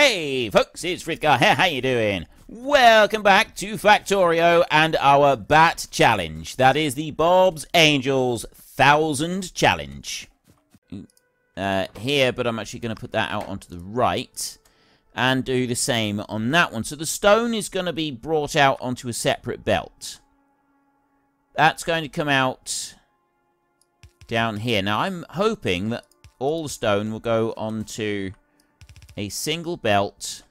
Hey folks, it's Frithgar here, how you doing? Welcome back to Factorio and our Bat Challenge. That is the Bob's Angels 1000 Challenge. Here, but I'm actually going to put that out onto the right. And do the same on that one. So the stone is going to be brought out onto a separate belt. That's going to come out down here. Now I'm hoping that all the stone will go onto a single belt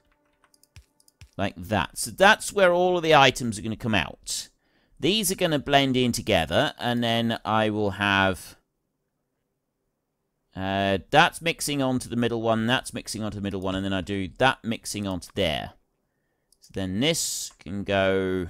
like that. So that's where all of the items are going to come out. These are going to blend in together, and then I will have that's mixing onto the middle one, that's mixing onto the middle one, and then I do that mixing onto there. So then this can go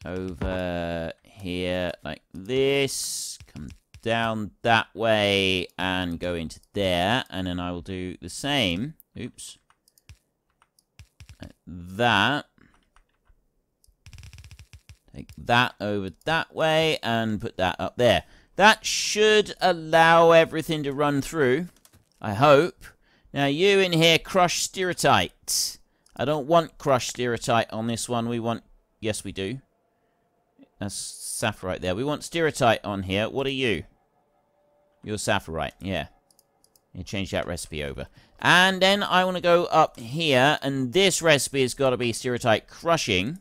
over here like this, come down that way and go into there, and then I will do the same. Oops. Like that. Take that over that way and put that up there. That should allow everything to run through, I hope. Now you in here, crush Stiratite. I don't want crushed Stiratite on this one. We want, yes we do. That's Sapphirite there. We want Stiratite on here. What are you? You're Sapphirite, yeah. You change that recipe over. And then I want to go up here, and this recipe has got to be Stiratite crushing.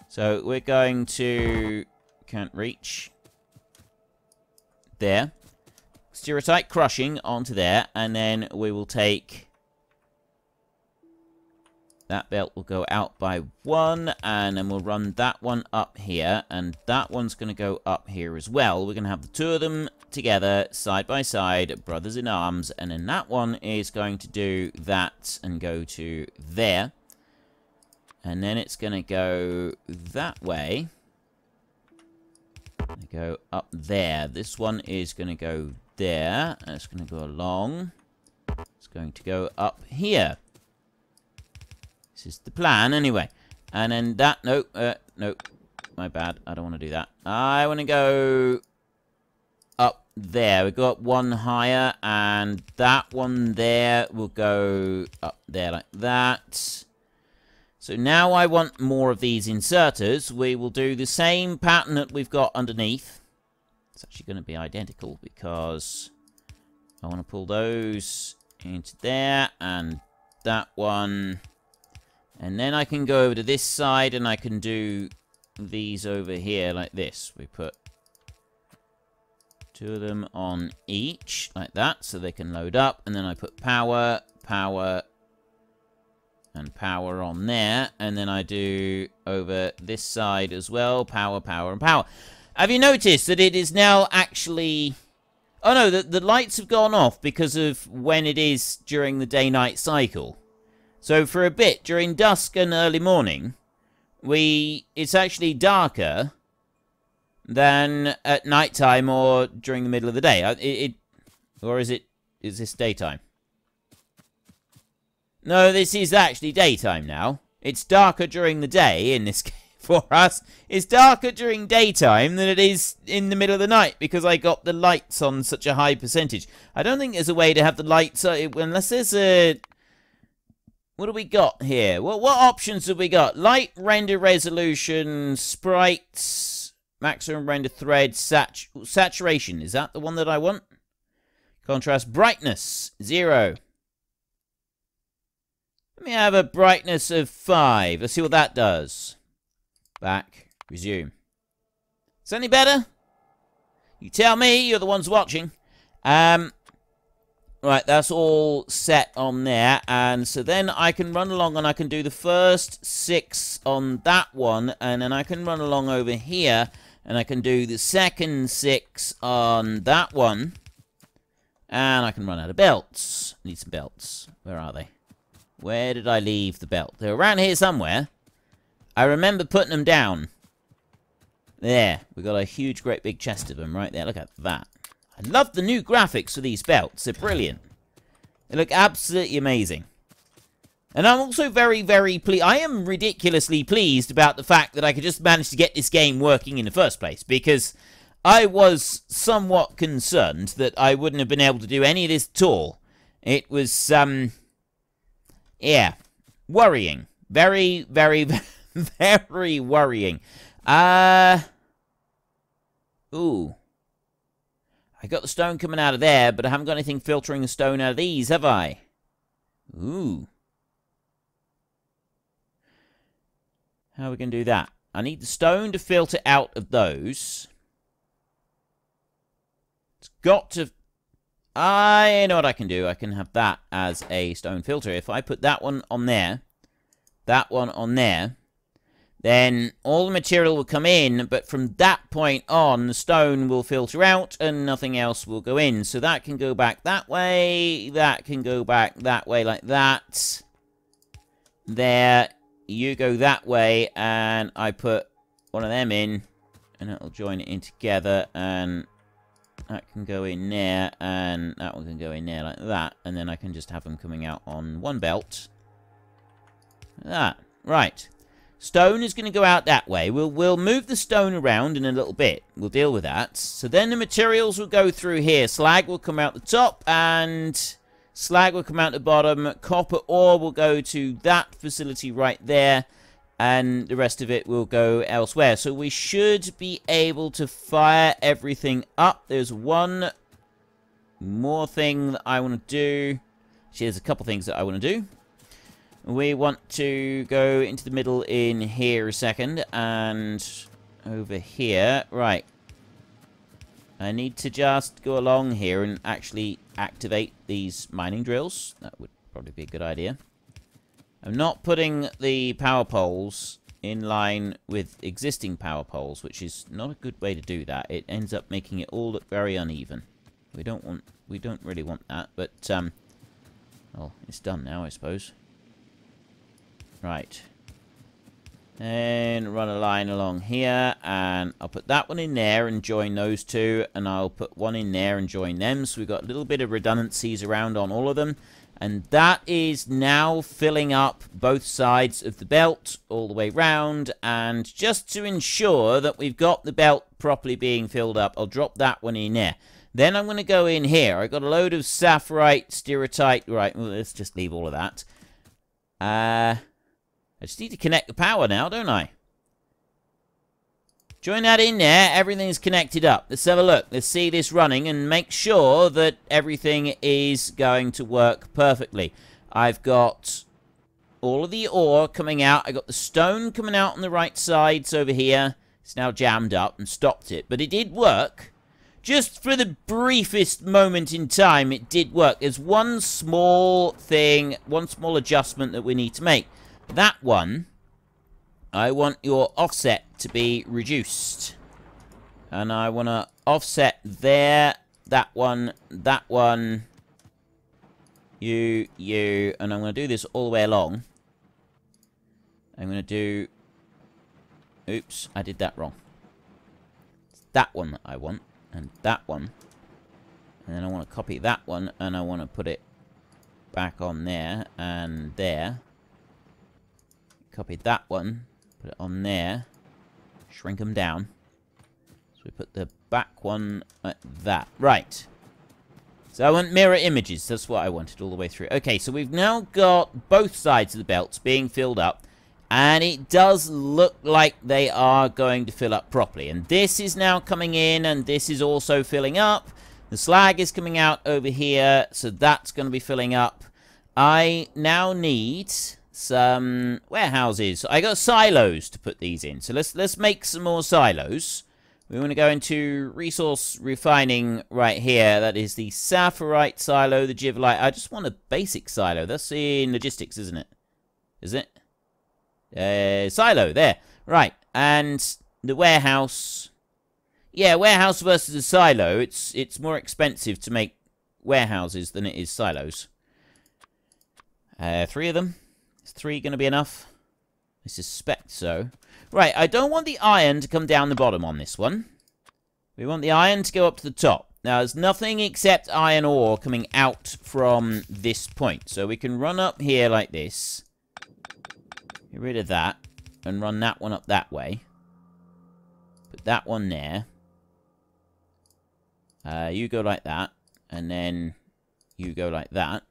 So we're going to... can't reach. There. Stiratite crushing onto there, and then we will take... that belt will go out by one, and then we'll run that one up here, and that one's going to go up here as well. We're going to have the two of them together, side by side, brothers in arms, and then that one is going to do that and go to there. And then it's going to go that way. Go up there. This one is going to go there, and it's going to go along. It's going to go up here. This is the plan, anyway. And then that... nope, nope. My bad. I don't want to do that. I want to go up there. We've got one higher, and that one there will go up there like that. So now I want more of these inserters. We will do the same pattern that we've got underneath. It's actually going to be identical because I want to pull those into there, and that one... and then I can go over to this side, and I can do these over here like this. We put two of them on each, like that, so they can load up. And then I put power, power, and power on there. And then I do over this side as well, power, power, and power. Have you noticed that it is now actually... oh no, the lights have gone off because of when it is during the day-night cycle. So for a bit, during dusk and early morning, it's actually darker than at nighttime or during the middle of the day. Or is this daytime? No, this is actually daytime now. It's darker during the day in this game for us. It's darker during daytime than it is in the middle of the night because I got the lights on such a high percentage. I don't think there's a way to have the lights, unless there's a... what do we got here? What options have we got? Light, render resolution, sprites, maximum render thread, saturation. Is that the one that I want? Contrast, brightness, 0. Let me have a brightness of 5. Let's see what that does. Back, resume. Is that any better? You tell me, you're the ones watching. Right, that's all set on there, and so then I can run along and I can do the first 6 on that one, and then I can run along over here, and I can do the second 6 on that one, and I can run out of belts. Need some belts. Where are they? Where did I leave the belt? They're around here somewhere. I remember putting them down. There, we got a huge, great big chest of them right there. Look at that. I love the new graphics for these belts. They're brilliant. They look absolutely amazing. And I'm also very, very pleased. I am ridiculously pleased about the fact that I could just manage to get this game working in the first place. Because I was somewhat concerned that I wouldn't have been able to do any of this at all. It was, yeah, worrying. Very, very, very worrying. Ooh. I got the stone coming out of there, but I haven't got anything filtering the stone out of these, have I? Ooh. How are we going to do that? I need the stone to filter out of those. It's got to... I know what I can do. I can have that as a stone filter. If I put that one on there, that one on there, then all the material will come in, but from that point on, the stone will filter out and nothing else will go in. So that can go back that way, that can go back that way like that. There, you go that way, and I put one of them in, and that'll join it in together, and that can go in there, and that one can go in there like that, and then I can just have them coming out on one belt. Like that. Right. Stone is going to go out that way. We'll move the stone around in a little bit. We'll deal with that. So then the materials will go through here. Slag will come out the top, and slag will come out the bottom. Copper ore will go to that facility right there, and the rest of it will go elsewhere. So we should be able to fire everything up. There's one more thing that I want to do. Actually, there's a couple things that I want to do. We want to go into the middle in here a second, and over here. Right. I need to just go along here and actually activate these mining drills. That would probably be a good idea. I'm not putting the power poles in line with existing power poles, which is not a good way to do that. It ends up making it all look very uneven. We don't really want that, but well, it's done now, I suppose. Right. And run a line along here, and I'll put that one in there and join those two, and I'll put one in there and join them, so we've got a little bit of redundancies around on all of them. And that is now filling up both sides of the belt all the way round. And just to ensure that we've got the belt properly being filled up, I'll drop that one in there. Then I'm going to go in here. I've got a load of sapphirite, stiratite. Right, well, let's just leave all of that. I just need to connect the power now, don't I? Join that in there. Everything's connected up. Let's have a look. Let's see this running and make sure that everything is going to work perfectly. I've got all of the ore coming out. I got the stone coming out on the right sides over here. It's now jammed up and stopped it. But it did work. Just for the briefest moment in time, it did work. There's one small thing, one small adjustment that we need to make. That one, I want your offset to be reduced. And I want to offset there, that one, you, and I'm going to do this all the way along. I'm going to do... Oops, I did that wrong. It's that one that I want, and that one. And then I want to copy that one, and I want to put it back on there, and there. Copy that one, put it on there, shrink them down. So we put the back one like that. Right. So I want mirror images. That's what I wanted all the way through. Okay, so we've now got both sides of the belts being filled up. And it does look like they are going to fill up properly. And this is now coming in, and this is also filling up. The slag is coming out over here, so that's going to be filling up. I now need some warehouses. I got silos to put these in. So let's make some more silos. We want to go into resource refining right here. That is the sapphirite silo, the givelite. I just want a basic silo. That's in logistics, isn't it? Is it? Silo, there. Right, and the warehouse. Yeah, warehouse versus a silo. It's more expensive to make warehouses than it is silos. 3 of them. Is 3 going to be enough? I suspect so. Right, I don't want the iron to come down the bottom on this one. We want the iron to go up to the top. Now, there's nothing except iron ore coming out from this point. So we can run up here like this. Get rid of that. And run that one up that way. Put that one there. You go like that. And then you go like that.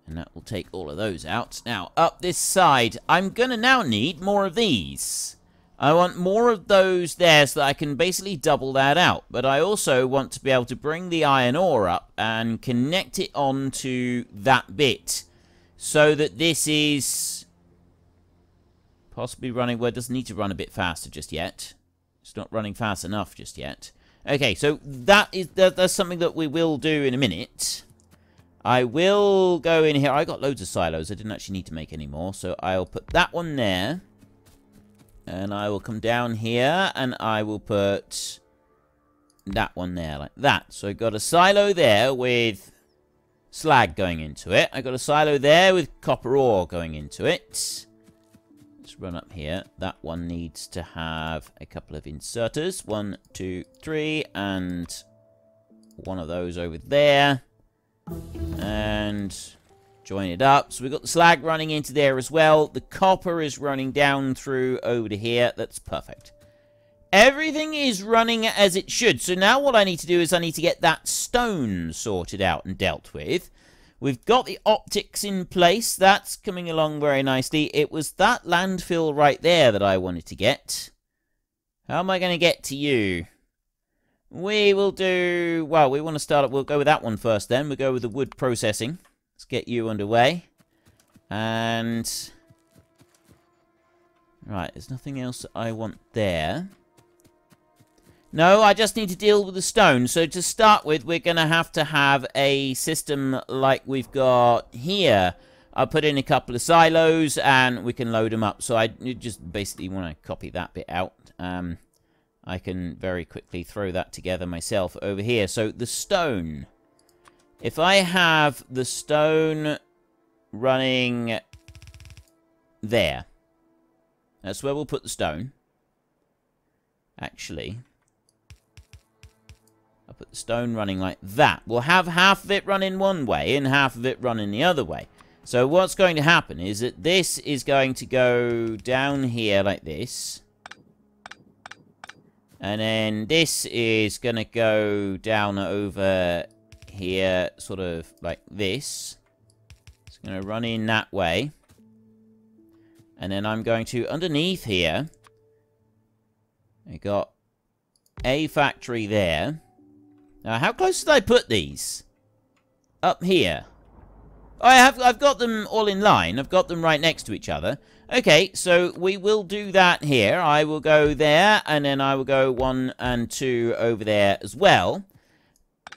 And that will take all of those out. Now, up this side, I'm going to now need more of these. I want more of those there so that I can basically double that out. But I also want to be able to bring the iron ore up and connect it onto that bit. So that this is possibly running... Well, it doesn't need to run a bit faster just yet. It's not running fast enough just yet. Okay, so that's something that we will do in a minute. I will go in here. I got loads of silos. I didn't actually need to make any more. So I'll put that one there. And I will come down here. And I will put that one there like that. So I got a silo there with slag going into it. I got a silo there with copper ore going into it. Let's run up here. That one needs to have a couple of inserters. 1, 2, 3. And one of those over there. And join it up. So we've got the slag running into there as well. The copper is running down through over to here. That's perfect. Everything is running as it should. So now what I need to do is I need to get that stone sorted out and dealt with. We've got the optics in place. That's coming along very nicely. It was that landfill right there that I wanted to get. How am I going to get to you? We will do... Well, we want to start... We'll go with that one first then. We'll go with the wood processing. Let's get you underway. And... Right, there's nothing else I want there. No, I just need to deal with the stone. So to start with, we're going to have a system like we've got here. I'll put in a couple of silos and we can load them up. So I just basically want to copy that bit out. I can very quickly throw that together myself over here. So the stone. If I have the stone running there. That's where we'll put the stone. Actually, I'll put the stone running like that. We'll have half of it running one way and half of it running the other way. So what's going to happen is that this is going to go down here like this. And then this is going to go down over here, sort of like this. It's going to run in that way. And then I'm going to, underneath here, I got a factory there. Now, how close did I put these? Up here. Oh, I've got them all in line. I've got them right next to each other. Okay, so we will do that here. I will go there, and then I will go 1 and 2 over there as well.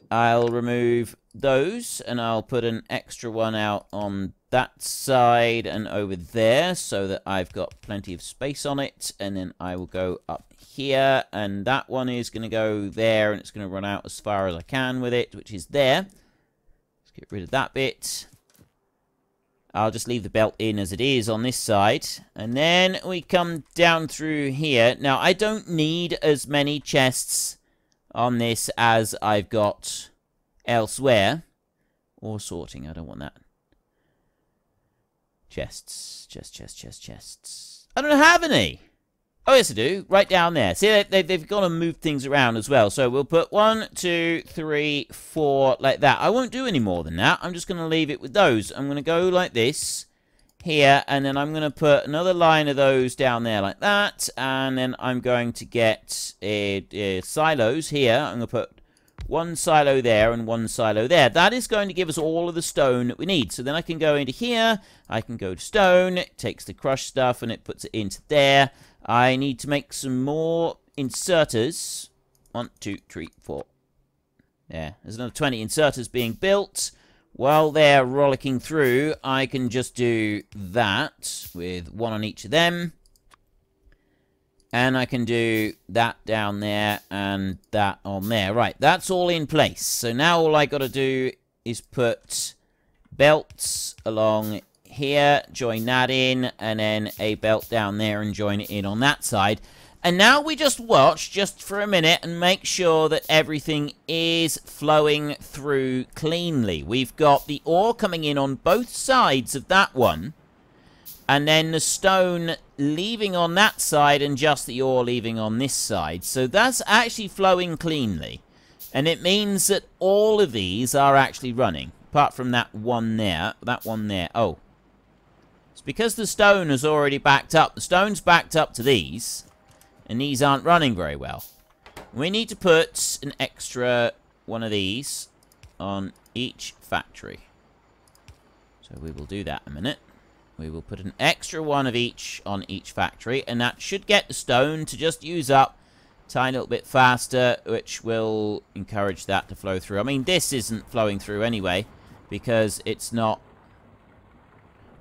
I'll remove those, and I'll put an extra one out on that side and over there, so that I've got plenty of space on it. And then I will go up here, and that one is going to go there, and it's going to run out as far as I can with it, which is there. Let's get rid of that bit. I'll just leave the belt in as it is on this side. And then we come down through here. Now, I don't need as many chests on this as I've got elsewhere. Or sorting, I don't want that. Chests. Chests. I don't have any. Oh, yes, I do. Right down there. See, they've got to move things around as well. So we'll put 1, 2, 3, 4 like that. I won't do any more than that. I'm just going to leave it with those. I'm going to go like this here. And then I'm going to put another line of those down there like that. And then I'm going to get silos here. I'm going to put 1 silo there and 1 silo there. That is going to give us all of the stone that we need. So then I can go into here. I can go to stone. It takes the crushed stuff and it puts it into there. I need to make some more inserters. 1, 2, 3, 4. Yeah, there's another 20 inserters being built. While they're rollicking through, I can just do that with 1 on each of them. And I can do that down there and that on there. Right, that's all in place. So now all I got to do is put belts along here, join that in, and then a belt down there and join it in on that side. And now we just watch just for a minute and make sure that everything is flowing through cleanly. We've got the ore coming in on both sides of that one, and then the stone leaving on that side and just the ore leaving on this side. So that's actually flowing cleanly. And it means that all of these are actually running. Apart from that one there. That one there. Oh. It's because the stone is already backed up. The stone's backed up to these. And these aren't running very well. We need to put an extra one of these on each factory. So we will do that in a minute. We will put an extra one of each on each factory. And that should get the stone to just use up a tiny little bit faster, which will encourage that to flow through. I mean, this isn't flowing through anyway, because it's not...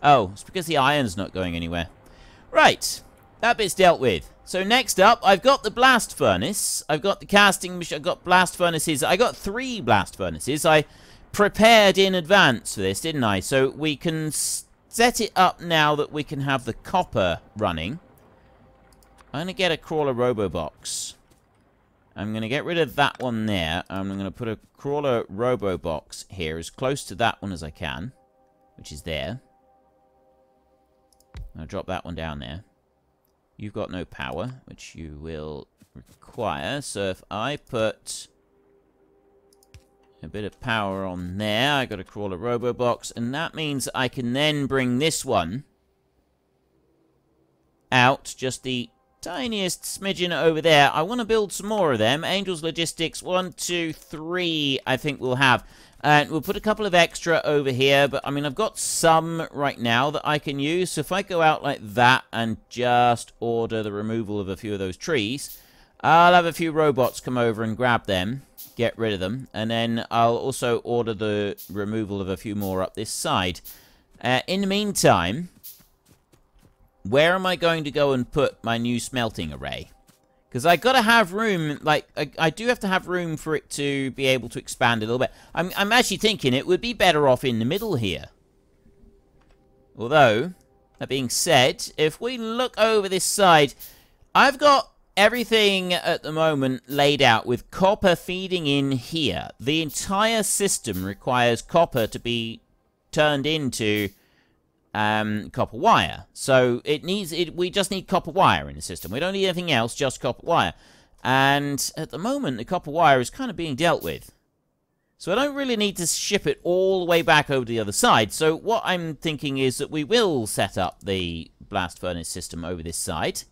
Oh, it's because the iron's not going anywhere. Right, that bit's dealt with. So next up, I've got the blast furnace. I've got the casting machine. I've got blast furnaces. I got 3 blast furnaces. I prepared in advance for this, didn't I? So we can set it up now that we can have the copper running. I'm going to get a crawler robo box. I'm going to get rid of that one there. I'm going to put a crawler robo box here as close to that one as I can, which is there. I'll drop that one down there. You've got no power, which you will require. So if I put a bit of power on there, I got a crawler robo box, and that means I can then bring this one out, just the tiniest smidgen over there. I want to build some more of them. Angels Logistics 1, 2, 3 I think we'll have. And we'll put a couple of extra over here, but I mean, I've got some right now that I can use. So if I go out like that and just order the removal of a few of those trees, I'll have a few robots come over and grab them, get rid of them, and then I'll also order the removal of a few more up this side. In the meantime, where am I going to go and put my new smelting array? Because I got to have room, like, I do have to have room for it to be able to expand a little bit. I'm actually thinking it would be better off in the middle here. Although, that being said, if we look over this side, I've got everything at the moment laid out with copper feeding in here. The entire system requires copper to be turned into copper wire. So we just need copper wire in the system. We don't need anything else, just copper wire. And at the moment, the copper wire is kind of being dealt with. So I don't really need to ship it all the way back over to the other side. So what I'm thinking is that we will set up the blast furnace system over this side.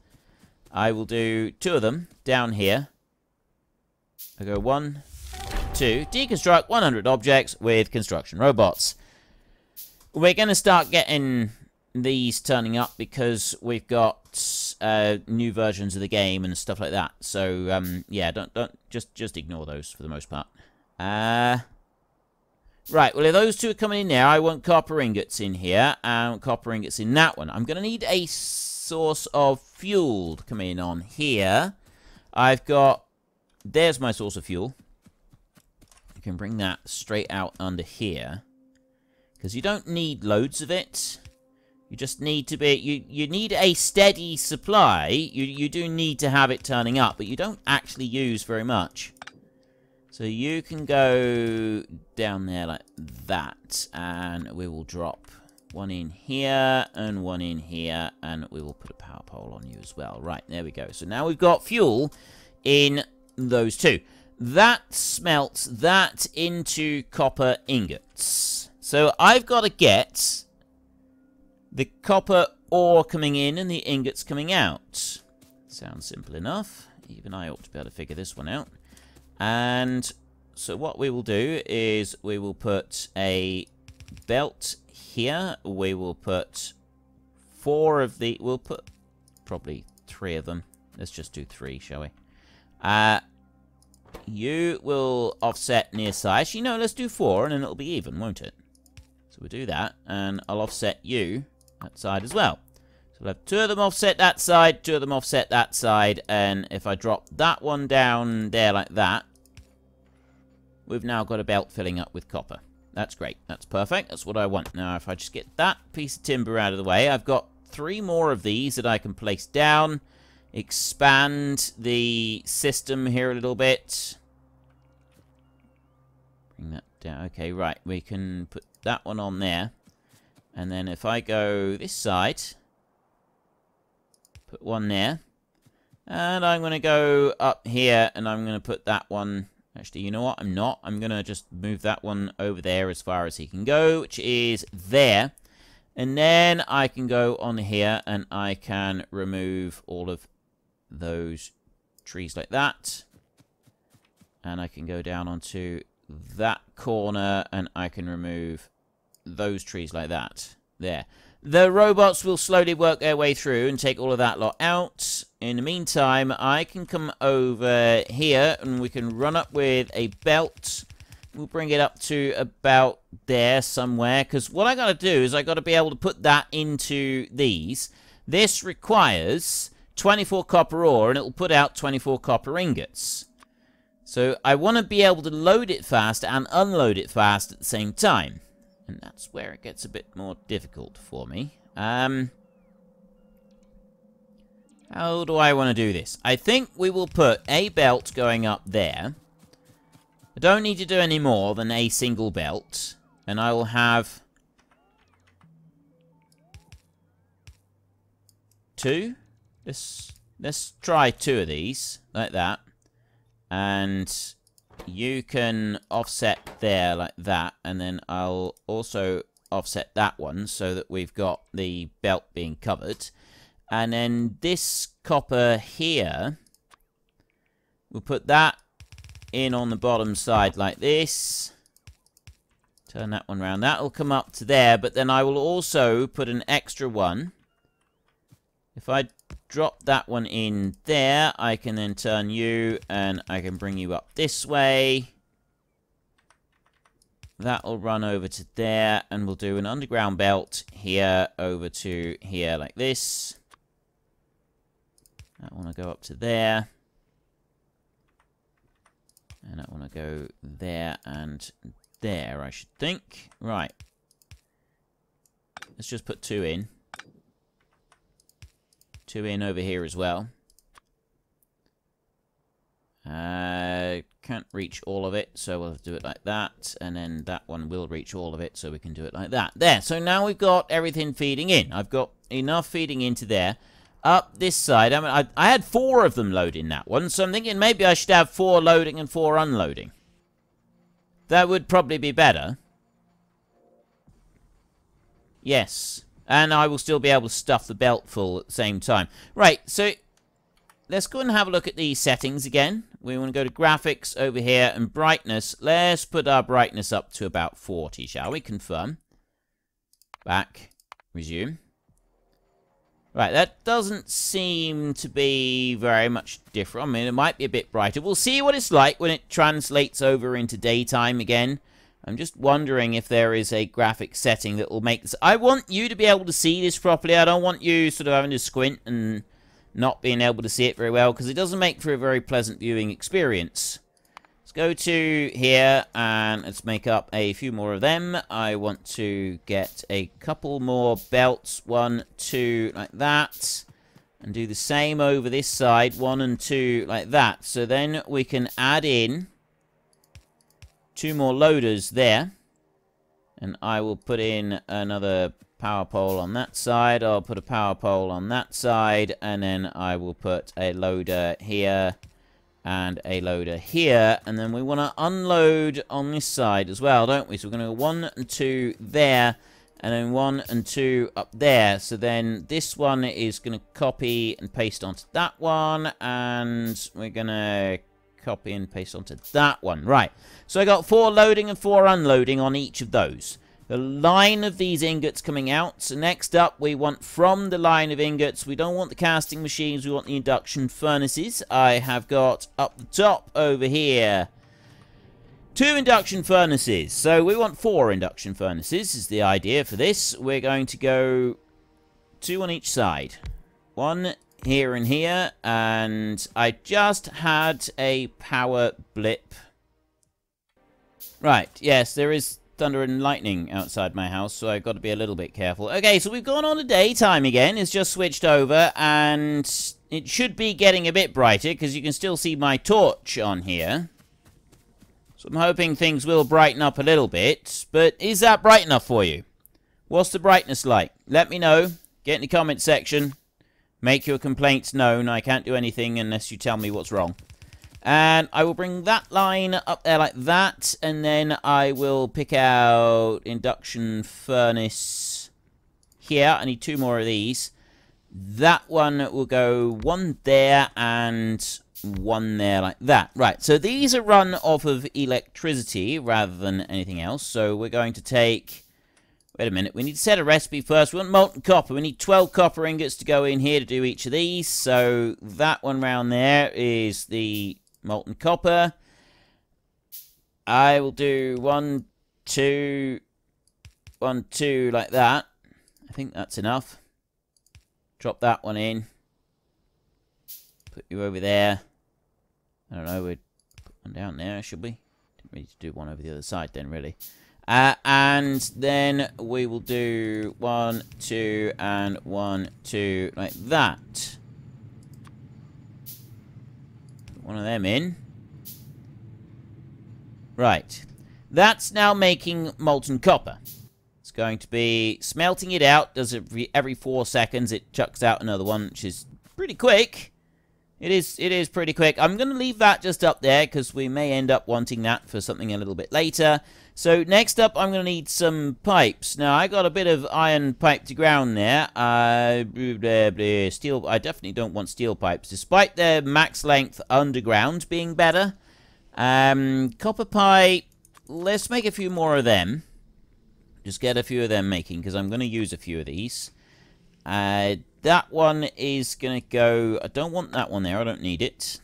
I will do 2 of them down here. I go 1, 2, deconstruct 100 objects with construction robots. We're going to start getting these turning up because we've got new versions of the game and stuff like that. So yeah, don't just ignore those for the most part. Right, well, if those 2 are coming in there, I want copper ingots in here and copper ingots in that one. I'm going to need a source of fuel to come in on here. There's my source of fuel. I can bring that straight out under here. Because you don't need loads of it. You just need to be... You need a steady supply. You do need to have it turning up, but you don't actually use very much. So you can go down there like that, and we will drop 1 in here and 1 in here, and we will put a power pole on you as well. Right, there we go. So now we've got fuel in those 2. That smelts that into copper ingots. So I've got to get the copper ore coming in and the ingots coming out. Sounds simple enough. Even I ought to be able to figure this one out. And so what we will do is we will put a belt here. We will put 4 of the... We'll put probably 3 of them. Let's just do 3, shall we? You will offset near side. Actually, no, let's do 4 and then it'll be even, won't it? So we'll do that, and I'll offset you that side as well. So we'll have 2 of them offset that side, 2 of them offset that side, and if I drop that one down there like that, we've now got a belt filling up with copper. That's great. That's perfect. That's what I want. Now, if I just get that piece of timber out of the way, I've got 3 more of these that I can place down, expand the system here a little bit. Bring that down. Okay, right. We can put that one on there. And then if I go this side, put 1 there. And I'm going to go up here and I'm going to put that one Actually, you know what? I'm not. I'm going to just move that one over there as far as he can go, which is there. And then I can go on here and I can remove all of those trees like that. And I can go down onto that corner and I can remove those trees like that. There. The robots will slowly work their way through and take all of that lot out. In the meantime, I can come over here and we can run up with a belt. We'll bring it up to about there somewhere. Because what I got to do is I got to be able to put that into these. This requires 24 copper ore and it will put out 24 copper ingots. So I want to be able to load it fast and unload it fast at the same time. And that's where it gets a bit more difficult for me. How do I want to do this? I think we will put a belt going up there. I don't need to do any more than a single belt. And I will have 2. Let's try 2 of these, like that. And you can offset there like that, and then I'll also offset that one so that we've got the belt being covered. And then this copper here, we'll put that in on the bottom side like this. Turn that one around. That'll come up to there, but then I will also put an extra one. If I drop that one in there, I can then turn you and I can bring you up this way. That'll run over to there and we'll do an underground belt here over to here like this. I want to go up to there. And I want to go there and there, I should think. Right. Let's just put 2 in. 2 in over here as well. Can't reach all of it, so we'll do it like that. And then that one will reach all of it, so we can do it like that. There, so now we've got everything feeding in. I've got enough feeding into there. Up this side, I mean, I had 4 of them loading that one, so I'm thinking maybe I should have 4 loading and 4 unloading. That would probably be better. Yes. And I will still be able to stuff the belt full at the same time. Right, so let's go and have a look at the settings again. We want to go to graphics over here and brightness. Let's put our brightness up to about 40, shall we? Confirm. Back. Resume. Right, that doesn't seem to be very much different. I mean, it might be a bit brighter. We'll see what it's like when it translates over into daytime again. I'm just wondering if there is a graphic setting that will make this. I want you to be able to see this properly. I don't want you sort of having to squint and not being able to see it very well, because it doesn't make for a very pleasant viewing experience. Let's go to here and let's make up a few more of them. I want to get a couple more belts. 1, 2, like that. And do the same over this side. 1 and 2, like that. So then we can add in 2 more loaders there. And I will put in another power pole on that side. I'll put a power pole on that side. And then I will put a loader here and a loader here. And then we want to unload on this side as well, don't we? So we're going to go 1 and 2 there. And then 1 and 2 up there. So then this one is going to copy and paste onto that one. And we're going to copy and paste onto that one. Right. So I got 4 loading and 4 unloading on each of those. The line of these ingots coming out. So next up, we want from the line of ingots. We don't want the casting machines. We want the induction furnaces. I have got up the top over here 2 induction furnaces. So we want 4 induction furnaces is the idea for this. We're going to go 2 on each side. 1 here and here. And I just had a power blip. Right. Yes, there is thunder and lightning outside my house, so I've got to be a little bit careful. Okay, so we've gone on to daytime again. It's just switched over, and it should be getting a bit brighter, because you can still see my torch on here. So I'm hoping things will brighten up a little bit, but is that bright enough for you? What's the brightness like? Let me know. Get in the comment section. Make your complaints known. I can't do anything unless you tell me what's wrong. And I will bring that line up there like that. And then I will pick out induction furnace here. I need 2 more of these. That one will go 1 there and 1 there like that. Right, so these are run off of electricity rather than anything else. So we're going to take... Wait a minute, we need to set a recipe first. We want molten copper. We need 12 copper ingots to go in here to do each of these. So that one round there is the molten copper. I will do 1, 2, 1, 2 like that. I think that's enough. Drop that one in. Put you over there. I don't know, we'd put one down there, should we? Didn't need to do one over the other side then, really. And then we will do 1, 2, and 1, 2, like that. Put one of them in. Right. That's now making molten copper. It's going to be smelting it out. Does it every 4 seconds. It chucks out another one, which is pretty quick. It is pretty quick. I'm going to leave that just up there because we may end up wanting that for something a little bit later. So next up, I'm going to need some pipes. Now, I got a bit of iron pipe to ground there. Steel. I definitely don't want steel pipes, despite their max length underground being better. Copper pipe. Let's make a few more of them. Just get a few of them making because I'm going to use a few of these. That one is going to go... I don't want that one there. I don't need it.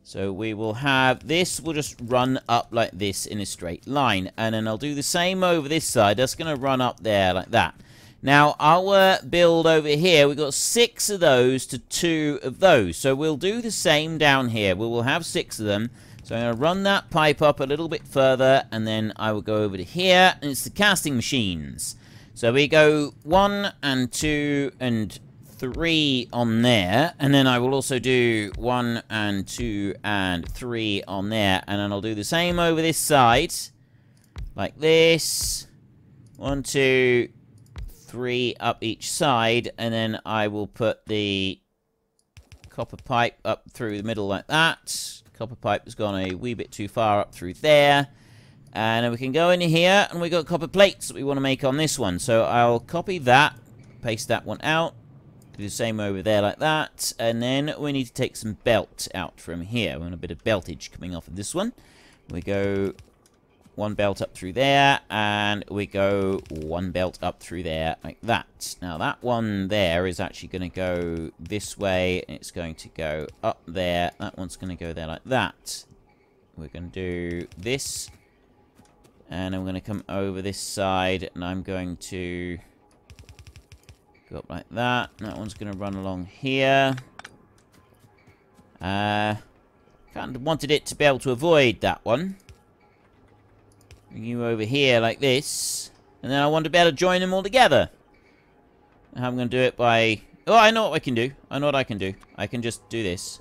So we will have... This will just run up like this in a straight line. And then I'll do the same over this side. That's going to run up there like that. Now, our build over here, we've got 6 of those to 2 of those. So we'll do the same down here. We will have 6 of them. So I'm going to run that pipe up a little bit further. And then I will go over to here. And it's the casting machines. So we go 1 and 2 and 3 on there. And then I will also do 1 and 2 and 3 on there. And then I'll do the same over this side. Like this. 1, 2, 3 up each side. And then I will put the copper pipe up through the middle like that. Copper pipe has gone a wee bit too far up through there. And then we can go in here, and we've got copper plates that we want to make on this one. So I'll copy that, paste that one out, do the same over there like that. And then we need to take some belt out from here. We want a bit of beltage coming off of this one. We go 1 belt up through there, and we go 1 belt up through there like that. Now that one there is actually going to go this way, and it's going to go up there. That one's going to go there like that. We're going to do this. And I'm going to come over this side, and I'm going to go up like that. And that one's going to run along here. Kind of wanted it to be able to avoid that one. Bring you over here like this. And then I want to be able to join them all together. And I'm going to do it by... Oh, I know what I can do. I know what I can do. I can just do this.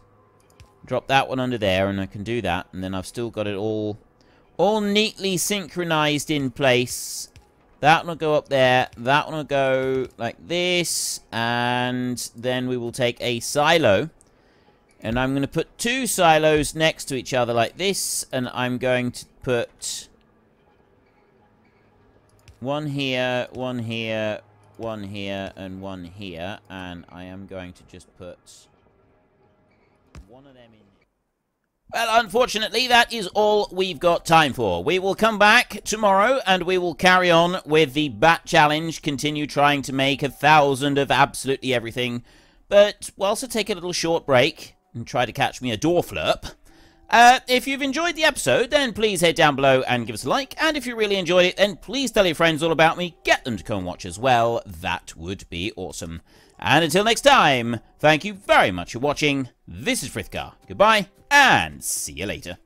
Drop that one under there, and I can do that. And then I've still got it all neatly synchronized in place. That one will go up there. That one will go like this. And then we will take a silo. And I'm going to put 2 silos next to each other like this. And I'm going to put 1 here, 1 here, 1 here, and 1 here. And I am going to just put 1 of them in. Well, unfortunately, that is all we've got time for. We will come back tomorrow, and we will carry on with the bat challenge, continue trying to make 1,000 of absolutely everything. But we'll also take a little short break and try to catch me a door flurp. If you've enjoyed the episode, then please head down below and give us a like. And if you really enjoyed it, then please tell your friends all about me. Get them to come watch as well. That would be awesome. And until next time, thank you very much for watching. This is Frithgar. Goodbye, and see you later.